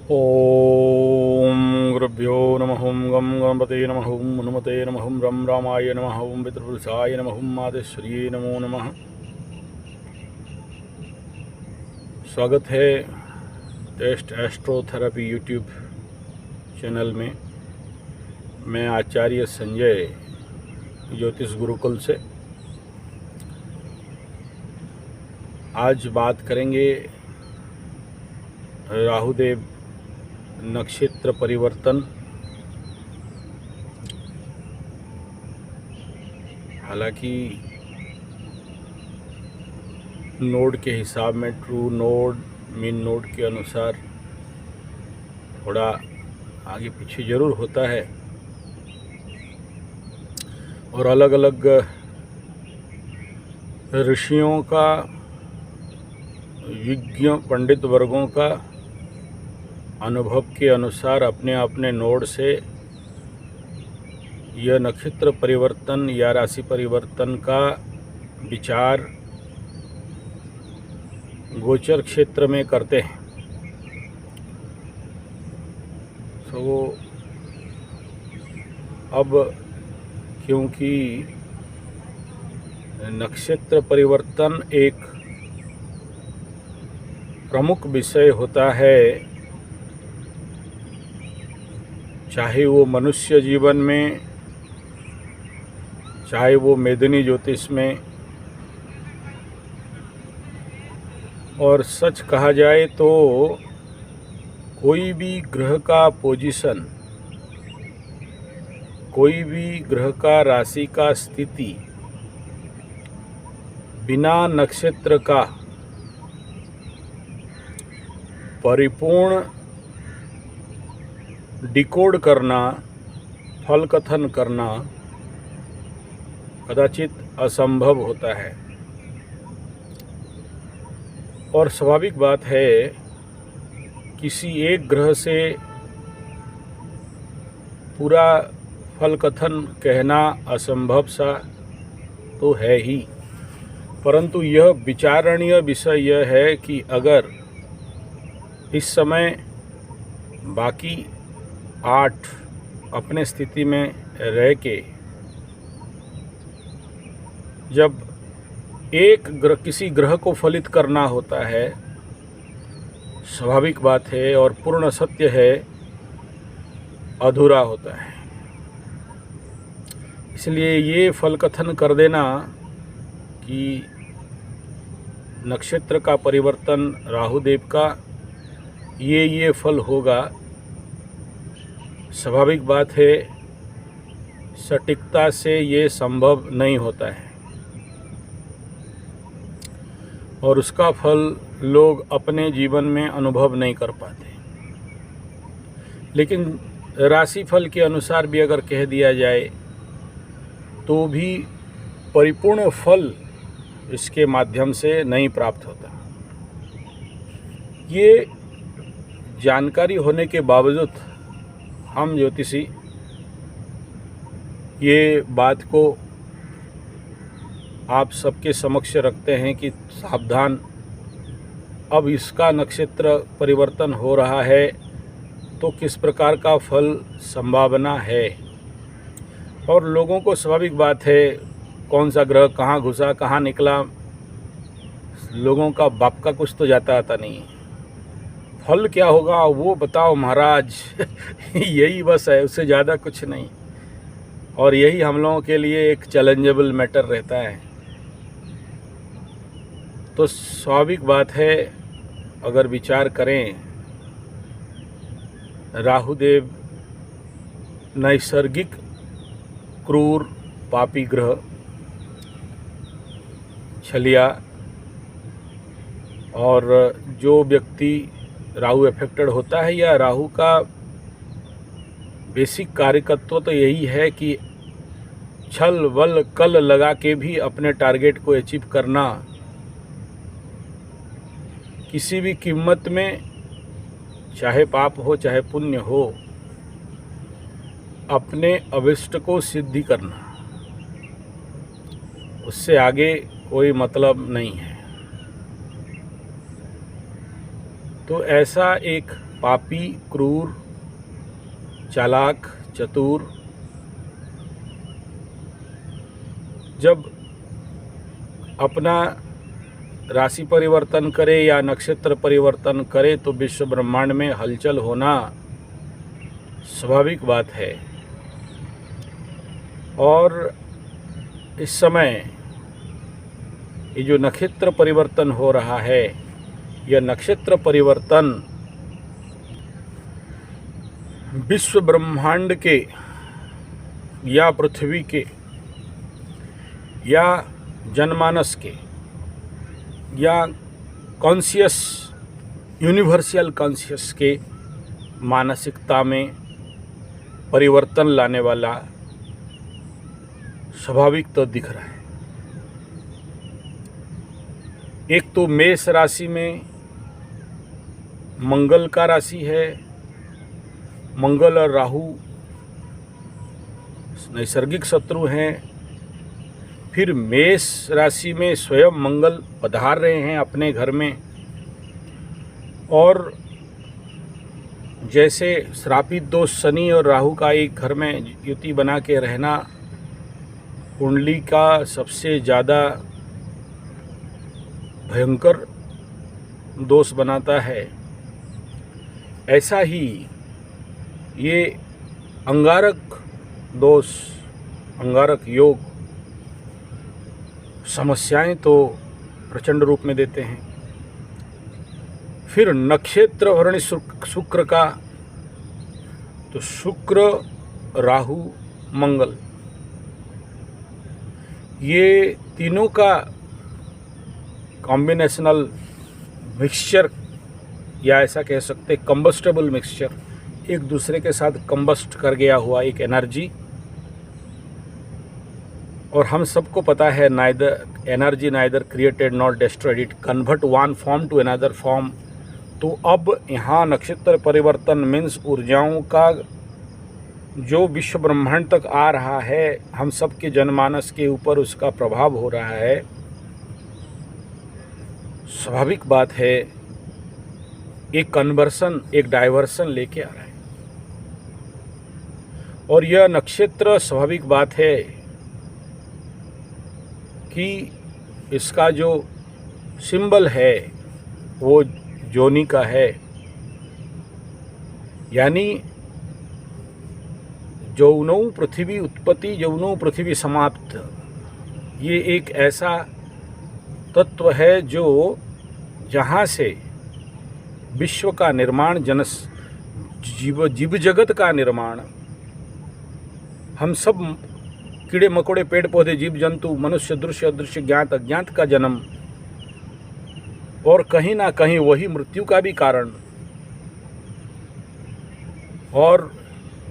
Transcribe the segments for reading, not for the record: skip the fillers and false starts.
ओम गुरुभ्यो नमः। गं गणपते नमः। हनुमते नमः। रं रामाय नमः। पितृपुरुषाय नमः। मातेश्वर्यै नमो नमः। स्वागत है टेस्ट एस्ट्रोथेरेपी यूट्यूब चैनल में। मैं आचार्य संजय ज्योतिष गुरुकुल से आज बात करेंगे राहुदेव नक्षत्र परिवर्तन। हालांकि नोड के हिसाब में ट्रू नोड मीन नोड के अनुसार थोड़ा आगे पीछे जरूर होता है और अलग अलग ऋषियों का, विज्ञ पंडित वर्गों का अनुभव के अनुसार अपने अपने नोड से यह नक्षत्र परिवर्तन या राशि परिवर्तन का विचार गोचर क्षेत्र में करते हैं। तो अब क्योंकि नक्षत्र परिवर्तन एक प्रमुख विषय होता है, चाहे वो मनुष्य जीवन में, चाहे वो मेदिनी ज्योतिष में, और सच कहा जाए तो कोई भी ग्रह का पोजीशन, कोई भी ग्रह का राशि का स्थिति बिना नक्षत्र का परिपूर्ण डिकोड करना, फल कथन करना कदाचित असंभव होता है। और स्वाभाविक बात है, किसी एक ग्रह से पूरा फल कथन कहना असंभव सा तो है ही, परंतु यह विचारणीय विषय यह है कि अगर इस समय बाकी 8 अपने स्थिति में रह के जब एक ग्रह, किसी ग्रह को फलित करना होता है, स्वाभाविक बात है और पूर्ण सत्य है, अधूरा होता है। इसलिए ये फल कथन कर देना कि नक्षत्र का परिवर्तन राहुदेव का ये फल होगा, स्वाभाविक बात है, सटीकता से ये संभव नहीं होता है और उसका फल लोग अपने जीवन में अनुभव नहीं कर पाते। लेकिन राशिफल के अनुसार भी अगर कह दिया जाए तो भी परिपूर्ण फल इसके माध्यम से नहीं प्राप्त होता। ये जानकारी होने के बावजूद हम ज्योतिषी ये बात को आप सबके समक्ष रखते हैं कि सावधान, अब इसका नक्षत्र परिवर्तन हो रहा है तो किस प्रकार का फल संभावना है। और लोगों को स्वाभाविक बात है, कौन सा ग्रह कहाँ घुसा कहाँ निकला, लोगों का बाप का कुछ तो जाता आता नहीं है। फल क्या होगा वो बताओ महाराज यही बस है, उससे ज़्यादा कुछ नहीं। और यही हम लोगों के लिए एक चैलेंजेबल मैटर रहता है। तो स्वाभाविक बात है, अगर विचार करें, राहुदेव नैसर्गिक क्रूर पापी ग्रह, छलिया, और जो व्यक्ति राहु अफेक्टेड होता है या राहु का बेसिक कार्यकत्व तो यही है कि छल बल कल लगा के भी अपने टारगेट को अचीव करना, किसी भी कीमत में, चाहे पाप हो चाहे पुण्य हो, अपने अभिष्ट को सिद्धि करना, उससे आगे कोई मतलब नहीं है। तो ऐसा एक पापी, क्रूर, चालाक, चतुर, जब अपना राशि परिवर्तन करे या नक्षत्र परिवर्तन करे तो विश्व ब्रह्मांड में हलचल होना स्वाभाविक बात है। और इस समय ये जो नक्षत्र परिवर्तन हो रहा है, यह नक्षत्र परिवर्तन विश्व ब्रह्मांड के या पृथ्वी के या जनमानस के या कॉन्शियस यूनिवर्सल कॉन्शियस के मानसिकता में परिवर्तन लाने वाला स्वाभाविक तो दिख रहा है। एक तो मेष राशि में मंगल का राशि है, मंगल और राहु नैसर्गिक शत्रु हैं। फिर मेष राशि में स्वयं मंगल पधार रहे हैं अपने घर में, और जैसे श्रापित दोष शनि और राहु का एक घर में युति बना के रहना कुंडली का सबसे ज़्यादा भयंकर दोष बनाता है, ऐसा ही ये अंगारक दोष, अंगारक योग समस्याएं तो प्रचंड रूप में देते हैं। फिर नक्षत्र वर्णी शुक्र का, तो शुक्र, राहु, मंगल, ये तीनों का कॉम्बिनेशनल मिक्सचर, या ऐसा कह सकते कंबस्टेबल मिक्सचर, एक दूसरे के साथ कंबस्ट कर गया हुआ एक एनर्जी। और हम सबको पता है energy neither created not destroyed, it convert one form to another form. तो अब यहाँ नक्षत्र परिवर्तन मीन्स ऊर्जाओं का जो विश्व ब्रह्मांड तक आ रहा है, हम सब के जनमानस के ऊपर उसका प्रभाव हो रहा है। स्वाभाविक बात है एक कन्वर्सन, एक डाइवर्सन लेके आ रहा है। और यह नक्षत्र स्वाभाविक बात है कि इसका जो सिंबल है वो जोनी का है, यानी जौनौ पृथ्वी उत्पत्ति जौनौ पृथ्वी समाप्त। ये एक ऐसा तत्व है जो जहाँ से विश्व का निर्माण, जीव जगत का निर्माण, हम सब कीड़े मकोड़े, पेड़ पौधे, जीव जंतु, मनुष्य, दृश्य अदृश्य, ज्ञात अज्ञात का जन्म, और कहीं ना कहीं वही मृत्यु का भी कारण। और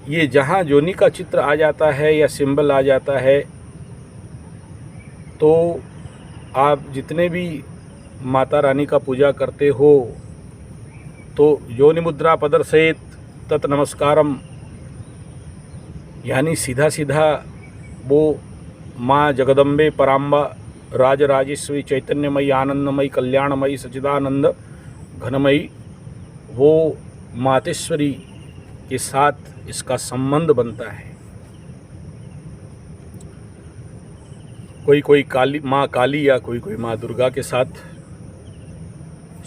ये जहाँ जोनी का चित्र आ जाता है या सिंबल आ जाता है, तो आप जितने भी माता रानी का पूजा करते हो तो योनि मुद्रा प्रदर्शयेत तत् नमस्कारम, यानी सीधा सीधा वो माँ जगदम्बे पराम्बा राजराजेश्वरी चैतन्यमयी आनंदमयी कल्याणमयी सच्चिदानंद घनमयी, वो मातेश्वरी के साथ इसका संबंध बनता है। कोई काली माँ काली या कोई माँ दुर्गा के साथ।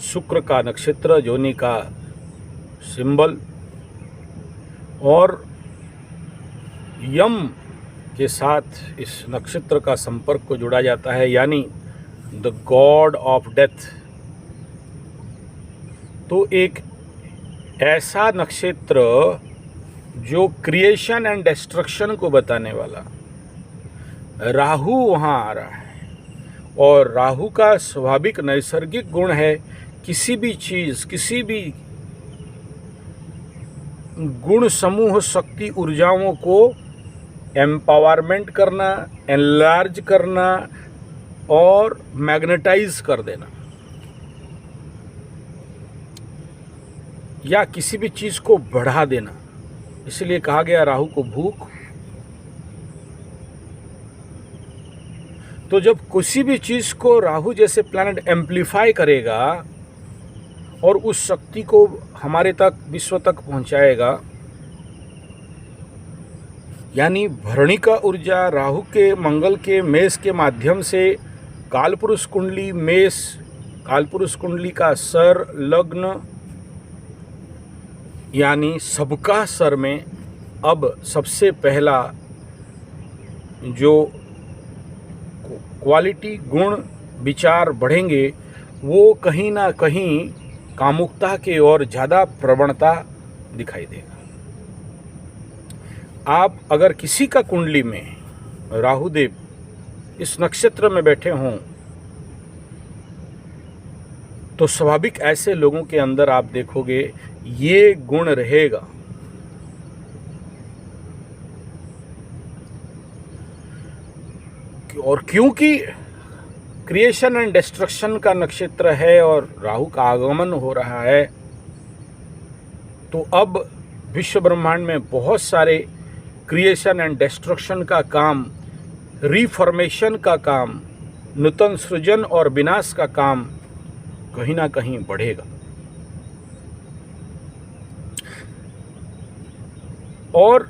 शुक्र का नक्षत्र जोनी का सिंबल, और यम के साथ इस नक्षत्र का संपर्क को जोड़ा जाता है, यानी द गॉड ऑफ डेथ। तो एक ऐसा नक्षत्र जो क्रिएशन एंड डिस्ट्रक्शन को बताने वाला, राहु वहाँ आ रहा है। और राहु का स्वाभाविक नैसर्गिक गुण है किसी भी चीज़, किसी भी गुण समूह शक्ति ऊर्जाओं को एम्पावरमेंट करना, एनलार्ज करना और मैग्नेटाइज कर देना, या किसी भी चीज़ को बढ़ा देना। इसलिए कहा गया राहु को भूख। तो जब किसी भी चीज़ को राहु जैसे प्लैनेट एम्प्लीफाई करेगा, और उस शक्ति को हमारे तक, विश्व तक पहुंचाएगा। यानी भरणी का ऊर्जा राहु के, मंगल के, मेष के माध्यम से कालपुरुष कुंडली, मेष कालपुरुष कुंडली का सर, लग्न, यानी सबका सर में अब सबसे पहला जो क्वालिटी, गुण, विचार बढ़ेंगे, वो कहीं ना कहीं कामुकता के ओर ज़्यादा प्रवणता दिखाई देगा। आप अगर किसी का कुंडली में राहुदेव इस नक्षत्र में बैठे हों तो स्वाभाविक ऐसे लोगों के अंदर आप देखोगे ये गुण रहेगा। और क्योंकि क्रिएशन एंड डिस्ट्रक्शन का नक्षत्र है और राहु का आगमन हो रहा है, तो अब विश्व ब्रह्मांड में बहुत सारे क्रिएशन एंड डिस्ट्रक्शन का काम, रिफॉर्मेशन का काम, नूतन सृजन और विनाश का काम कहीं ना कहीं बढ़ेगा। और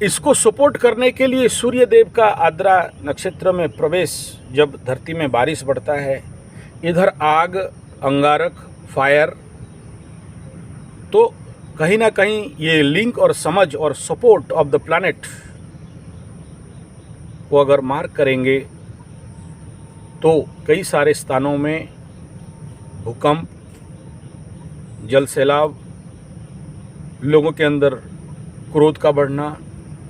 इसको सपोर्ट करने के लिए सूर्य देव का आद्रा नक्षत्र में प्रवेश, जब धरती में बारिश बढ़ता है, इधर आग, अंगारक, फायर, तो कहीं ना कहीं ये लिंक और समझ और सपोर्ट ऑफ द प्लैनेट को अगर मार्क करेंगे तो कई सारे स्थानों में भूकंप, जल सैलाब, लोगों के अंदर क्रोध का बढ़ना,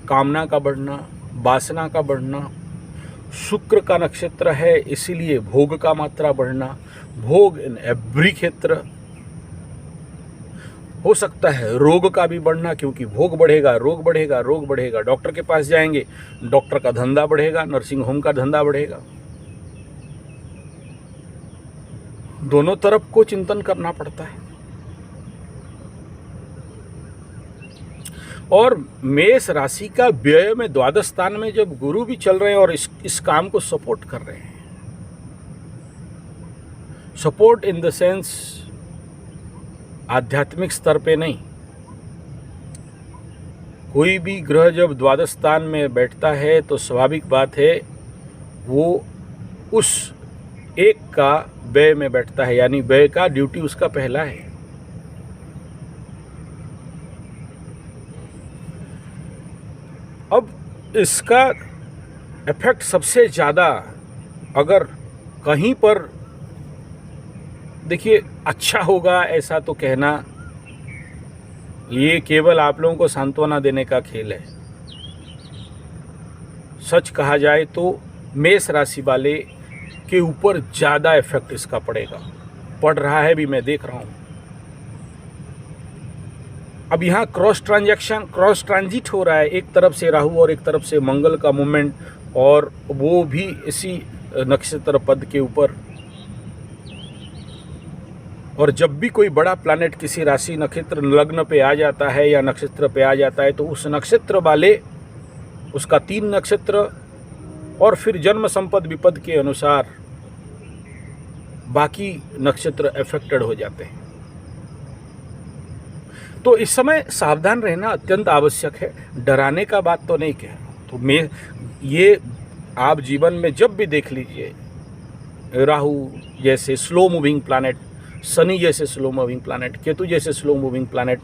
कामना का बढ़ना, वासना का बढ़ना, शुक्र का नक्षत्र है इसीलिए भोग का मात्रा बढ़ना, भोग इन एवरी क्षेत्र। हो सकता है रोग का भी बढ़ना, क्योंकि भोग बढ़ेगा, रोग बढ़ेगा, रोग बढ़ेगा, डॉक्टर के पास जाएंगे, डॉक्टर का धंधा बढ़ेगा, नर्सिंग होम का धंधा बढ़ेगा। दोनों तरफ को चिंतन करना पड़ता है। और मेष राशि का व्यय में द्वादश स्थान में जब गुरु भी चल रहे हैं और इस काम को सपोर्ट कर रहे हैं, सपोर्ट इन द सेंस आध्यात्मिक स्तर पे नहीं, कोई भी ग्रह जब द्वादश स्थान में बैठता है तो स्वाभाविक बात है वो उस एक का व्यय में बैठता है, यानी व्यय का ड्यूटी उसका पहला है। अब इसका इफेक्ट सबसे ज़्यादा अगर कहीं पर देखिए अच्छा होगा, ऐसा तो कहना ये केवल आप लोगों को सांत्वना देने का खेल है। सच कहा जाए तो मेष राशि वाले के ऊपर ज़्यादा इफेक्ट इसका पड़ेगा, पड़ रहा है भी, मैं देख रहा हूँ। अब यहाँ क्रॉस ट्रांजिट हो रहा है, एक तरफ से राहु और एक तरफ से मंगल का मूवमेंट, और वो भी इसी नक्षत्र पद के ऊपर। और जब भी कोई बड़ा प्लैनेट किसी राशि, नक्षत्र, लग्न पे आ जाता है या नक्षत्र पे आ जाता है तो उस नक्षत्र वाले, उसका 3 नक्षत्र और फिर जन्म संपद विपद के अनुसार बाकी नक्षत्र अफेक्टेड हो जाते हैं। तो इस समय सावधान रहना अत्यंत आवश्यक है। डराने का बात तो नहीं कह रहा हूं। तो मैं ये आप जीवन में जब भी देख लीजिए, राहु जैसे स्लो मूविंग प्लैनेट, शनि जैसे स्लो मूविंग प्लैनेट, केतु जैसे स्लो मूविंग प्लैनेट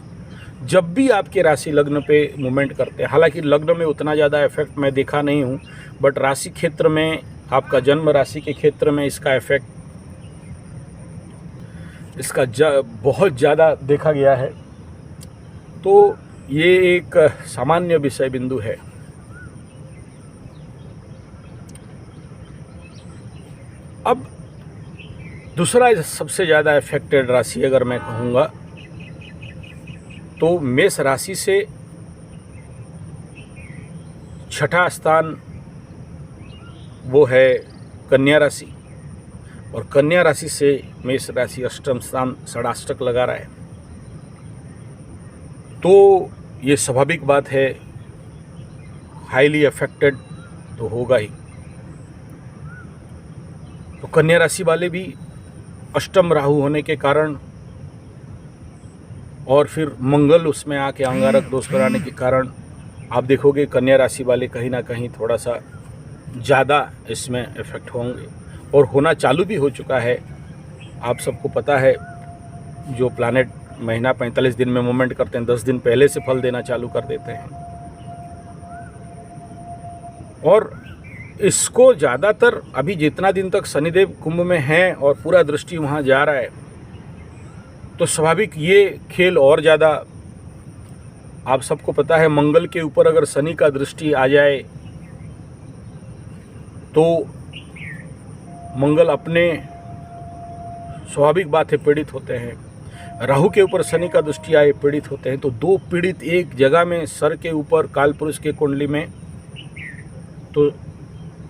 जब भी आपके राशि लग्न पे मूवमेंट करते हैं, हालांकि लग्न में उतना ज़्यादा इफेक्ट मैं देखा नहीं हूँ, बट राशि क्षेत्र में, आपका जन्म राशि के क्षेत्र में इसका इफेक्ट, इसका बहुत ज़्यादा देखा गया है। तो ये एक सामान्य विषय बिंदु है। अब दूसरा सबसे ज़्यादा इफेक्टेड राशि अगर मैं कहूँगा तो मेष राशि से छठा स्थान वो है कन्या राशि, और कन्या राशि से मेष राशि अष्टम स्थान षडाष्टक लगा रहा है। तो ये स्वाभाविक बात है, हाईली अफेक्टेड तो होगा ही। तो कन्या राशि वाले भी अष्टम राहु होने के कारण और फिर मंगल उसमें आके अंगारक दोष बनाने के कारण आप देखोगे कन्या राशि वाले कहीं ना कहीं थोड़ा सा ज़्यादा इसमें इफ़ेक्ट होंगे, और होना चालू भी हो चुका है। आप सबको पता है जो प्लैनेट महीना 45 दिन में मूवमेंट करते हैं, 10 दिन पहले से फल देना चालू कर देते हैं। और इसको ज़्यादातर अभी जितना दिन तक शनिदेव कुंभ में हैं और पूरा दृष्टि वहाँ जा रहा है, तो स्वाभाविक ये खेल और ज़्यादा, आप सबको पता है मंगल के ऊपर अगर शनि का दृष्टि आ जाए तो मंगल अपने, स्वाभाविक बात है, पीड़ित होते हैं। राहु के ऊपर शनि का दृष्टि आए पीड़ित होते हैं। तो दो पीड़ित एक जगह में सर के ऊपर कालपुरुष के कुंडली में, तो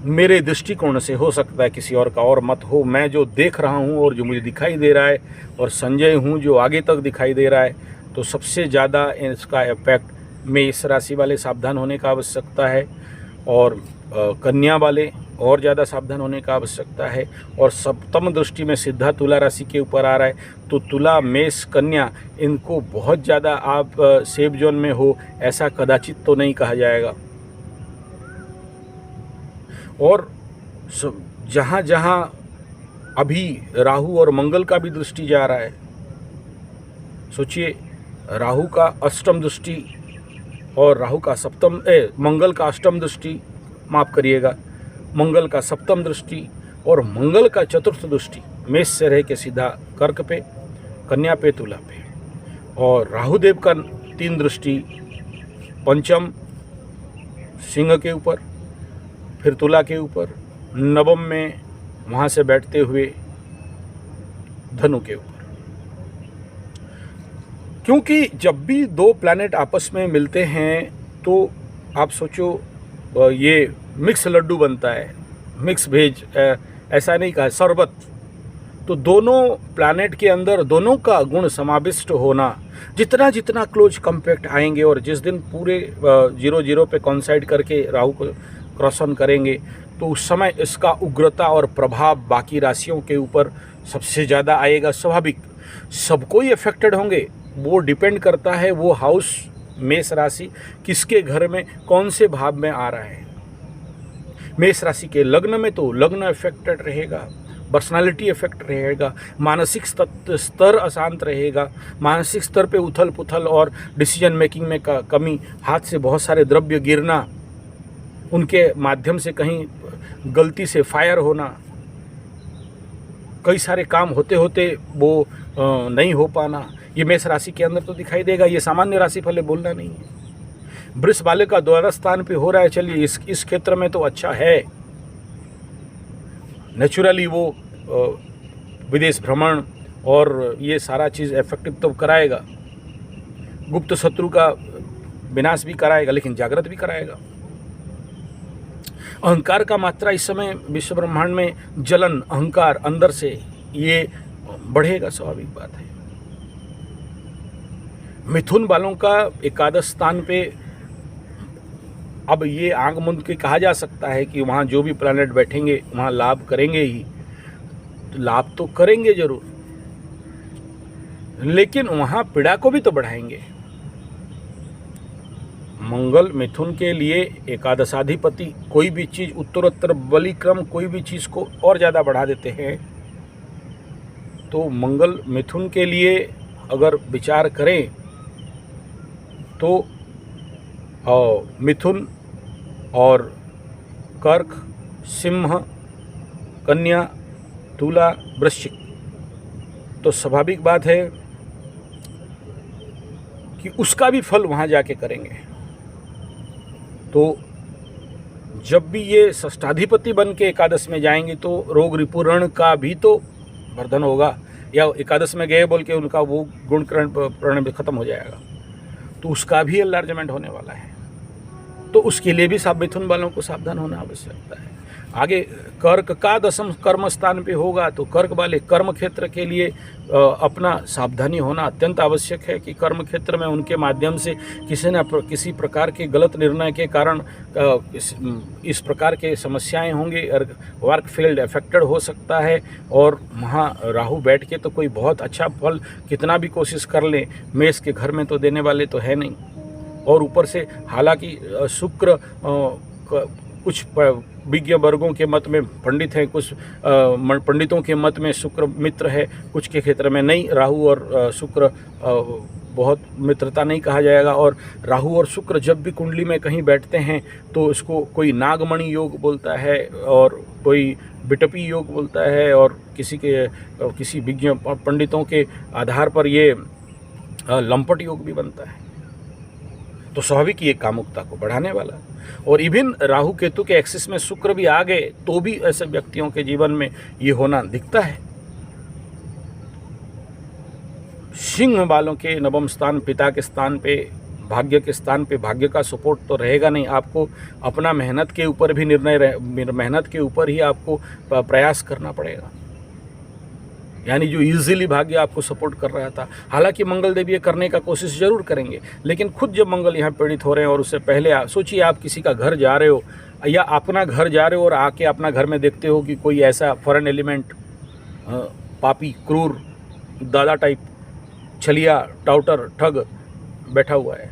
मेरे दृष्टिकोण से हो सकता है किसी और का और मत हो, मैं जो देख रहा हूँ और जो मुझे दिखाई दे रहा है, और संजय हूँ जो आगे तक दिखाई दे रहा है, तो सबसे ज़्यादा इसका इफेक्ट मेष राशि वाले सावधान होने का आवश्यकता है, और कन्या वाले और ज़्यादा सावधान होने का आवश्यकता है। और सप्तम दृष्टि में सीधा तुला राशि के ऊपर आ रहा है, तो तुला मेष कन्या इनको बहुत ज़्यादा आप सेफ जोन में हो ऐसा कदाचित तो नहीं कहा जाएगा। और जहाँ जहाँ अभी राहु और मंगल का भी दृष्टि जा रहा है, सोचिए राहु का अष्टम दृष्टि और राहु का मंगल का अष्टम दृष्टि, माफ़ करिएगा, मंगल का सप्तम दृष्टि और मंगल का चतुर्थ दृष्टि मेष से रह के सीधा कर्क पे, कन्या पे, तुला पे, और राहुदेव का 3 दृष्टि पंचम सिंह के ऊपर, फिर तुला के ऊपर, नवम में वहाँ से बैठते हुए धनु के ऊपर। क्योंकि जब भी दो प्लैनेट आपस में मिलते हैं तो आप सोचो ये मिक्स लड्डू बनता है, मिक्स भेज, ऐसा नहीं कहा, शरबत। तो दोनों प्लैनेट के अंदर दोनों का गुण समाविष्ट होना, जितना जितना क्लोज कम्पैक्ट आएंगे, और जिस दिन पूरे 0-0 पे कॉन्साइड करके राहु को क्रॉस ऑन करेंगे, तो उस समय इसका उग्रता और प्रभाव बाकी राशियों के ऊपर सबसे ज़्यादा आएगा। स्वाभाविक सबको ही अफेक्टेड होंगे, वो डिपेंड करता है वो हाउस मेष राशि किसके घर में कौन से भाव में आ रहा है। मेष राशि के लग्न में तो लग्न अफेक्टेड रहेगा, पर्सनालिटी अफेक्ट रहेगा, मानसिक स्तर अशांत रहेगा, मानसिक स्तर पे उथल पुथल और डिसीजन मेकिंग में कमी, हाथ से बहुत सारे द्रव्य गिरना, उनके माध्यम से कहीं गलती से फायर होना, कई सारे काम होते होते वो नहीं हो पाना, ये मेष राशि के अंदर तो दिखाई देगा। ये सामान्य राशि फल बोलना नहीं है। वृष वाले का द्वादश स्थान पे हो रहा है, चलिए इस क्षेत्र में तो अच्छा है, नेचुरली वो विदेश भ्रमण और ये सारा चीज़ इफेक्टिव तो कराएगा, गुप्त शत्रु का विनाश भी कराएगा, लेकिन जागृत भी कराएगा। अहंकार का मात्रा इस समय विश्व ब्रह्मांड में जलन, अहंकार अंदर से ये बढ़ेगा, स्वाभाविक बात है। मिथुन वालों का एकादश स्थान पे अब ये आंख मूंद के कहा जा सकता है कि वहाँ जो भी प्लैनेट बैठेंगे वहाँ लाभ करेंगे ही, तो लाभ तो करेंगे जरूर, लेकिन वहाँ पीड़ा को भी तो बढ़ाएंगे। मंगल मिथुन के लिए एकादशाधिपति, कोई भी चीज़ उत्तरोत्तर बलिक्रम कोई भी चीज़ को और ज़्यादा बढ़ा देते हैं। तो मंगल मिथुन के लिए अगर विचार करें तो मिथुन और कर्क, सिंह, कन्या, तुला, वृश्चिक, तो स्वाभाविक बात है कि उसका भी फल वहाँ जाके करेंगे। तो जब भी ये षष्ठाधिपति बन के एकादश में जाएंगे तो रोग रिपुरण का भी तो वर्धन होगा, या एकादश में गए बोल के उनका वो गुणकरण भी खत्म हो जाएगा, तो उसका भी एनलार्जमेंट होने वाला है। तो उसके लिए भी सब मिथुन वालों को सावधान होना आवश्यकता है। आगे कर्क का दशम कर्म स्थान पे होगा, तो कर्क वाले कर्म क्षेत्र के लिए अपना सावधानी होना अत्यंत आवश्यक है कि कर्म क्षेत्र में उनके माध्यम से किसी प्रकार के गलत निर्णय के कारण इस प्रकार के समस्याएं होंगी, वर्क फील्ड अफेक्टेड हो सकता है। और वहाँ राहु बैठ के तो कोई बहुत अच्छा फल कितना भी कोशिश कर ले, मेष के घर में तो देने वाले तो है नहीं। और ऊपर से हालांकि शुक्र कुछ विज्ञ वर्गों के मत में पंडित हैं, कुछ पंडितों के मत में शुक्र मित्र है, कुछ के क्षेत्र में नहीं। राहु और शुक्र बहुत मित्रता नहीं कहा जाएगा। और राहु और शुक्र जब भी कुंडली में कहीं बैठते हैं तो इसको कोई नागमणि योग बोलता है और कोई बिटपी योग बोलता है, और किसी विज्ञ पंडितों के आधार पर ये लंपट योग भी बनता है। तो स्वाभाविक ये कामुकता को बढ़ाने वाला। और इवन राहु केतु के एक्सिस में शुक्र भी आ गए तो भी ऐसे व्यक्तियों के जीवन में ये होना दिखता है। सिंह वालों के नवम स्थान पिता के स्थान पे, भाग्य के स्थान पे भाग्य का सपोर्ट तो रहेगा नहीं। आपको अपना मेहनत के ऊपर भी मेहनत के ऊपर ही आपको प्रयास करना पड़ेगा। यानी जो इजीली भाग्य आपको सपोर्ट कर रहा था, हालांकि मंगल देव ये करने का कोशिश जरूर करेंगे, लेकिन खुद जब मंगल यहाँ पीड़ित हो रहे हैं और उससे पहले सोचिए आप किसी का घर जा रहे हो या अपना घर जा रहे हो और आके अपना घर में देखते हो कि कोई ऐसा फॉरेन एलिमेंट, पापी, क्रूर, दादा टाइप, छलिया, टाउटर, ठग बैठा हुआ है,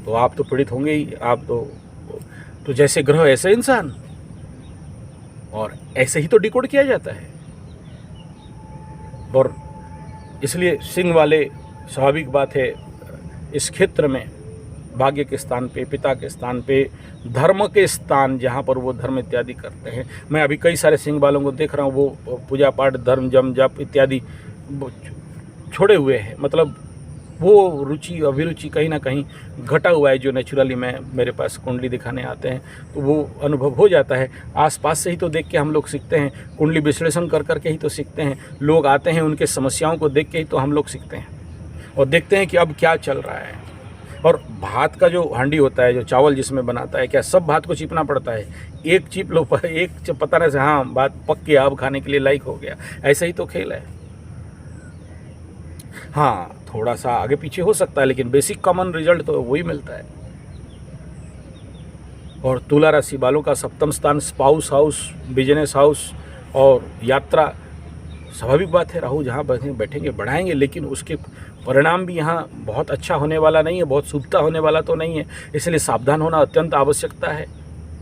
तो आप तो पीड़ित होंगे ही। आप तो जैसे ग्रह ऐसे इंसान, और ऐसे ही तो डिकोड किया जाता है। और इसलिए सिंह वाले, स्वाभाविक बात है, इस क्षेत्र में भाग्य के स्थान पे, पिता के स्थान पे, धर्म के स्थान जहाँ पर वो धर्म इत्यादि करते हैं। मैं अभी कई सारे सिंह वालों को देख रहा हूँ, वो पूजा पाठ, धर्म, जम जप इत्यादि छोड़े हुए हैं। मतलब वो रुचि अभिरुचि कहीं ना कहीं घटा हुआ है, जो नेचुरली मेरे पास कुंडली दिखाने आते हैं तो वो अनुभव हो जाता है। आसपास से ही तो देख के हम लोग सीखते हैं, कुंडली विश्लेषण कर करके ही तो सीखते हैं। लोग आते हैं, उनके समस्याओं को देख के ही तो हम लोग सीखते हैं और देखते हैं कि अब क्या चल रहा है। और भात का जो हांडी होता है, जो चावल जिसमें बनाता है, क्या सब भात को चिपना पड़ता है? एक चिप लो, एक पता नहीं से हाँ भात पक के अब खाने के लिए लायक हो गया, ऐसा ही तो खेल है। हाँ, थोड़ा सा आगे पीछे हो सकता है, लेकिन बेसिक कॉमन रिजल्ट तो वही मिलता है। और तुला राशि वालों का सप्तम स्थान स्पाउस हाउस, बिजनेस हाउस और यात्रा, स्वाभाविक बात है राहु जहाँ बैठेंगे बढ़ाएंगे, लेकिन उसके परिणाम भी यहाँ बहुत अच्छा होने वाला नहीं है, बहुत शुभता होने वाला तो नहीं है। इसलिए सावधान होना अत्यंत आवश्यकता है।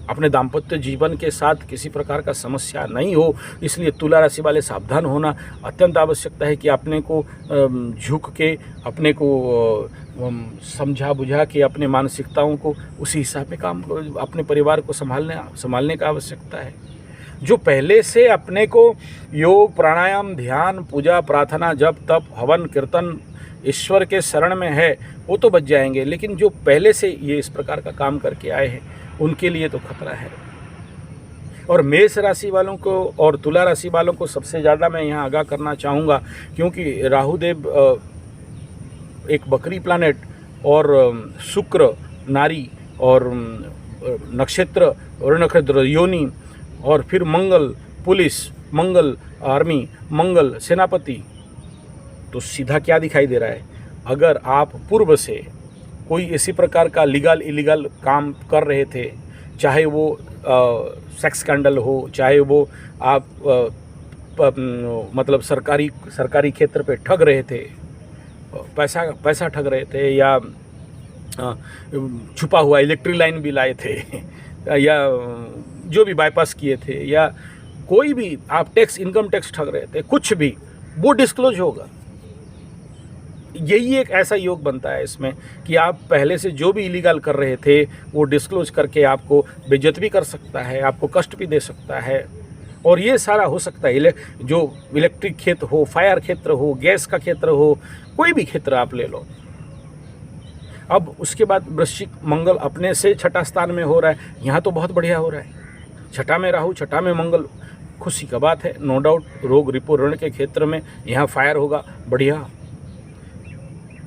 अपने दाम्पत्य जीवन के साथ किसी प्रकार का समस्या नहीं हो, इसलिए तुला राशि वाले सावधान होना अत्यंत आवश्यकता है कि अपने को झुक के, अपने को समझा बुझा के, अपने मानसिकताओं को उसी हिसाब में काम, अपने परिवार को संभालने का आवश्यकता है। जो पहले से अपने को योग, प्राणायाम, ध्यान, पूजा, प्रार्थना, जप, तप, हवन, कीर्तन, ईश्वर के शरण में है वो तो बच जाएंगे, लेकिन जो पहले से ये इस प्रकार का काम करके आए हैं उनके लिए तो खतरा है। और मेष राशि वालों को और तुला राशि वालों को सबसे ज़्यादा मैं यहाँ आगाह करना चाहूँगा, क्योंकि राहुदेव एक बकरी प्लानेट और शुक्र नारी और नक्षत्र और नक्षत्र योनि, और फिर मंगल पुलिस, मंगल आर्मी, मंगल सेनापति, तो सीधा क्या दिखाई दे रहा है? अगर आप पूर्व से कोई इसी प्रकार का लीगल इलीगल काम कर रहे थे, चाहे वो सेक्स स्कैंडल हो, चाहे वो आप मतलब सरकारी क्षेत्र पे ठग रहे थे, पैसा ठग रहे थे, या छुपा हुआ इलेक्ट्रिक लाइन भी लाए थे, या जो भी बाईपास किए थे, या कोई भी आप इनकम टैक्स ठग रहे थे, कुछ भी, वो डिस्क्लोज होगा। यही एक ऐसा योग बनता है इसमें कि आप पहले से जो भी इलीगल कर रहे थे वो डिस्क्लोज करके आपको बेइज्जत भी कर सकता है, आपको कष्ट भी दे सकता है। और ये सारा हो सकता है, जो इलेक्ट्रिक क्षेत्र हो, फायर क्षेत्र हो, गैस का क्षेत्र हो, कोई भी क्षेत्र आप ले लो। अब उसके बाद वृश्चिक, मंगल अपने से छठा स्थान में हो रहा है, यहाँ तो बहुत बढ़िया हो रहा है। छठा में राहु, छठा में मंगल, खुशी का बात है, नो डाउट। रोग रिपो ऋण के क्षेत्र में यहाँ फायर होगा, बढ़िया।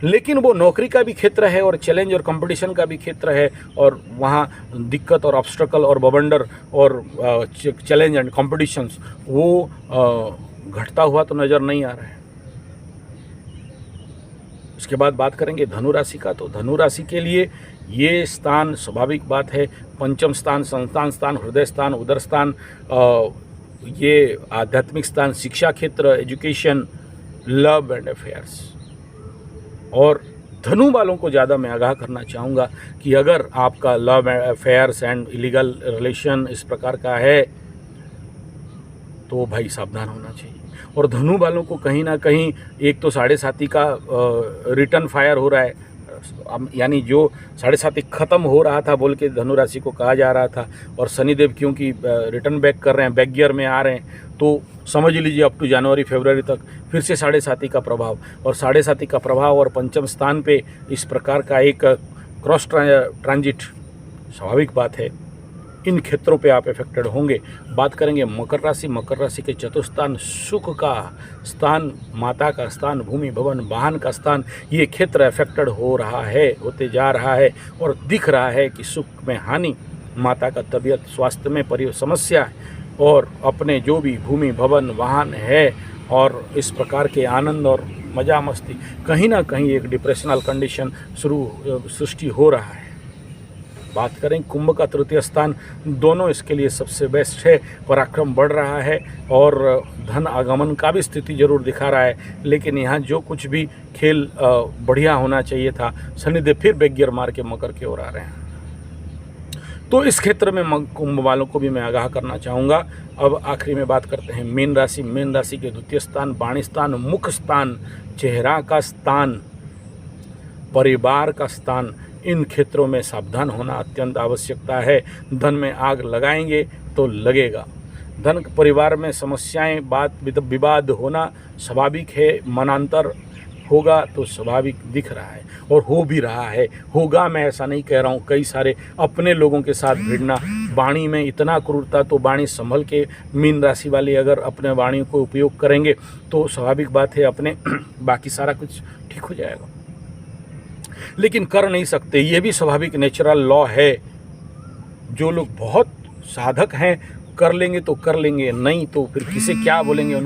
लेकिन वो नौकरी का भी क्षेत्र है और चैलेंज और कंपटीशन का भी क्षेत्र है, और वहाँ दिक्कत और ऑब्स्टकल और बवंडर और चैलेंज एंड कंपटीशंस वो घटता हुआ तो नज़र नहीं आ रहा है। उसके बाद बात करेंगे धनु राशि का। तो धनु राशि के लिए ये स्थान स्वाभाविक बात है, पंचम स्थान, संतान स्थान, हृदय स्थान, उदर स्थान, ये आध्यात्मिक स्थान, शिक्षा क्षेत्र, एजुकेशन, लव एंड अफेयर्स। और धनु वालों को ज़्यादा मैं आगाह करना चाहूँगा कि अगर आपका love affairs and illegal relation इस प्रकार का है तो भाई सावधान होना चाहिए। और धनु वालों को कहीं ना कहीं एक तो 7.5 का रिटर्न फायर हो रहा है, यानी जो 7.5 ख़त्म हो रहा था बोल के धनु राशि को कहा जा रहा था, और शनिदेव क्योंकि रिटर्न बैक कर रहे हैं, बैक गियर में आ रहे हैं, तो समझ लीजिए अप टू जनवरी फरवरी तक फिर से 7.5 का प्रभाव, और 7.5 का प्रभाव और पंचम स्थान पे इस प्रकार का एक क्रॉस ट्रांजिट स्वाभाविक बात है। इन क्षेत्रों पे आप इफेक्टेड होंगे। बात करेंगे मकर राशि। मकर राशि के चतुस्थान, सुख का स्थान, माता का स्थान, भूमि भवन वाहन का स्थान, ये क्षेत्र इफेक्टेड हो रहा है, होते जा रहा है, और दिख रहा है कि सुख में हानि, माता का तबीयत, स्वास्थ्य में समस्या, और अपने जो भी भूमि भवन वाहन है और इस प्रकार के आनंद और मज़ा मस्ती, कहीं ना कहीं एक डिप्रेशनल कंडीशन सृष्टि हो रहा है। बात करें कुंभ का तृतीय स्थान, दोनों इसके लिए सबसे बेस्ट है। पराक्रम बढ़ रहा है और धन आगमन का भी स्थिति जरूर दिखा रहा है, लेकिन यहाँ जो कुछ भी खेल बढ़िया होना चाहिए था, शनिदेव फिर बैक गियर मार के मकर की ओर आ रहे हैं। तो इस क्षेत्र में कुंभ वालों को भी मैं आगाह करना चाहूँगा। अब आखिरी में बात करते हैं मीन राशि। मीन राशि के द्वितीय स्थान, वाणी स्थान, मुख स्थान, चेहरा का स्थान, परिवार का स्थान, इन क्षेत्रों में सावधान होना अत्यंत आवश्यकता है। धन में आग लगाएंगे तो लगेगा। धन परिवार में समस्याएं, बात विवाद होना स्वाभाविक है, मनांतर होगा तो स्वाभाविक दिख रहा है और हो भी रहा है। होगा, मैं ऐसा नहीं कह रहा हूँ। कई सारे अपने लोगों के साथ भिड़ना, वाणी में इतना क्रूरता, तो वाणी संभल के मीन राशि वाले अगर अपने वाणी को उपयोग करेंगे तो स्वाभाविक बात है अपने बाकी सारा कुछ ठीक हो जाएगा। लेकिन कर नहीं सकते, ये भी स्वाभाविक नेचुरल लॉ है। जो लोग बहुत साधक हैं कर लेंगे तो कर लेंगे, नहीं तो फिर किसे क्या बोलेंगे।